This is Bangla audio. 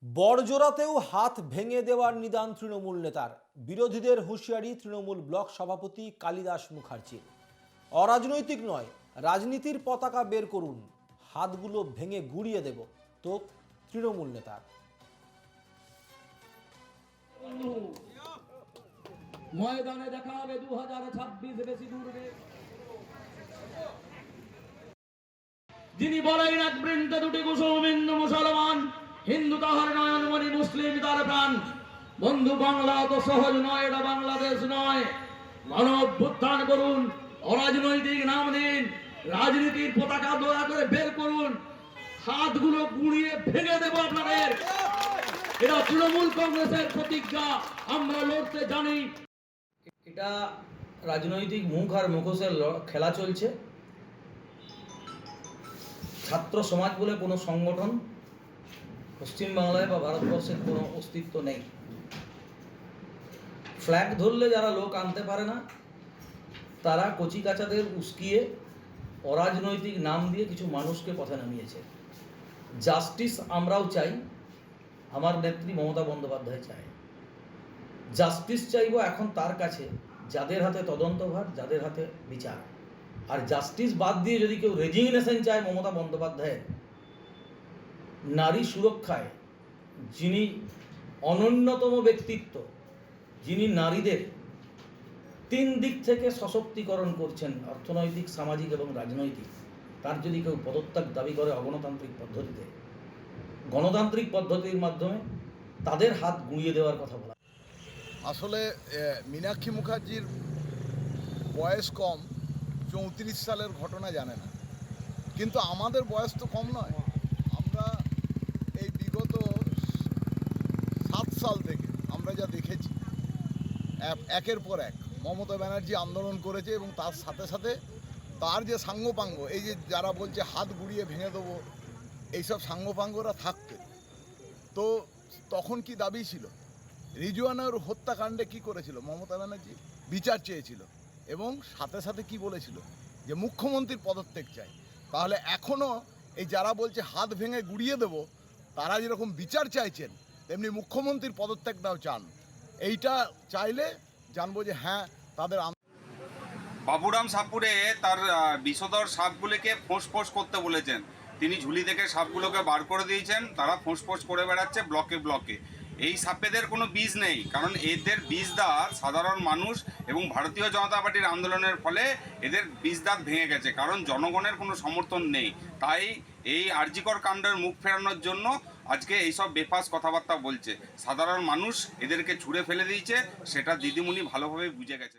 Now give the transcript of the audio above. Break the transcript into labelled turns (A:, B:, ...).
A: বড়জোড়াতেও হাত ভেঙে দেওয়ার নিদান তৃণমূল নেতার। বিরোধীদের হুঁশিয়ারি তৃণমূল ব্লক সভাপতি কালিদাস মুখার্জির। অরাজনৈতিক নয়, রাজনীতির পতাকা বের করুন, হাতগুলো ভেঙে গুড়িয়ে দেব, তো তৃণমূল নেতার।
B: ময়দানে দেখা হবে 2026 বেশি দূর নেই। যিনি বলেন এক বৃন্তে দুটি কুসুম, হিন্দু মুসলমান, হিন্দু তাহার নয়নমণি, মুসলিম তার প্রাণ। বন্ধু, বাংলা তো সহজ নয়, এটা বাংলাদেশ নয়। গণঅভ্যুত্থান করুন, অরাজনৈতিক নাম দিন, রাজনীতির পতাকা দয়া করে বের করুন, হাতগুলো গুঁড়িয়ে ভেঙে দেব আপনাদের। এটা তৃণমূল কংগ্রেসের প্রতিজ্ঞা, আমরা লড়তে জানি।
C: এটা রাজনৈতিক মুখ আর মুখোশের খেলা চলছে। ছাত্র সমাজ বলে কোনো সংগঠন পশ্চিমবাংলায় বা ভারতবর্ষের কোনো অস্তিত্ব নেই। ফ্ল্যাগ ধরলে যারা লোক আনতে পারে না, তারা কচিকাচাদের উস্কিয়ে অরাজনৈতিক নাম দিয়ে কিছু মানুষকে পথে নামিয়েছে। জাস্টিস আমরাও চাই, আমার নেত্রী মমতা বন্দ্যোপাধ্যায় চায়। জাস্টিস চাইব এখন তার কাছে যাদের হাতে তদন্তভার, যাদের হাতে বিচার। আর জাস্টিস বাদ দিয়ে যদি কেউ রেজিগনেশন চায় মমতা বন্দ্যোপাধ্যায়ের, নারী সুরক্ষায় যিনি অনন্যতম ব্যক্তিত্ব, যিনি নারীদের 3 দিক থেকে সশক্তিকরণ করছেন, অর্থনৈতিক, সামাজিক এবং রাজনৈতিক, তার যদি কেউ পদত্যাগ দাবি করে অগণতান্ত্রিক পদ্ধতিতে, গণতান্ত্রিক পদ্ধতির মাধ্যমে তাদের হাত গুঁড়িয়ে দেওয়ার কথা বলা।
D: আসলে মীনাক্ষী মুখার্জির বয়স কম, 34 সালের ঘটনা জানে না, কিন্তু আমাদের বয়স তো কম নয়। আমরা এই বিগত 7 সাল থেকে আমরা যা দেখেছি, একের পর এক মমতা ব্যানার্জি আন্দোলন করেছে এবং তার সাথে সাথে তার যে সাঙ্গপাঙ্গ, এই যে যারা বলছে হাত গুঁড়িয়ে ভেঙে দেবো, এইসব সাঙ্গপাঙ্গরা থাকতে, তো তখন কি দাবি ছিল? রিজওয়ানার হত্যাকাণ্ডে কি করেছিল মমতা ব্যানার্জি? বিচার চেয়েছিল এবং সাথে সাথে কি বলেছিল যে মুখ্যমন্ত্রীর পদত্যাগ চাই। তাহলে এখনও এই যারা বলছে হাত ভেঙে গুড়িয়ে দেব, তারা যেরকম বিচার চাইছেন তেমনি মুখ্যমন্ত্রীর পদত্যাগটাও চান। এইটা চাইলে জানবো যে হ্যাঁ, তাদের
E: বাবুরাম সাপুরে তার বিষধর সাপগুলিকে ফোঁস করতে বলেছেন। তিনি ঝুলি থেকে সাপগুলোকে বার করে দিয়েছেন, তারা ফোঁস করে বেড়াচ্ছে ব্লকে ব্লকে। এই সাপেদের কোনো বীজ নেই, কারণ এদের বীজদাঁত সাধারণ মানুষ এবং ভারতীয় জনতা পার্টির আন্দোলনের ফলে এদের বীজদাঁত ভেঙে গেছে, কারণ জনগণের কোনো সমর্থন নেই। তাই এই আরজিকর কাণ্ডের মুখ ফেরানোর জন্য আজকে এইসব বেফাস কথাবার্তা বলছে। সাধারণ মানুষ এদেরকে ছুঁড়ে ফেলে দিয়েছে, সেটা দিদিমণি ভালোভাবে বুঝে গেছে।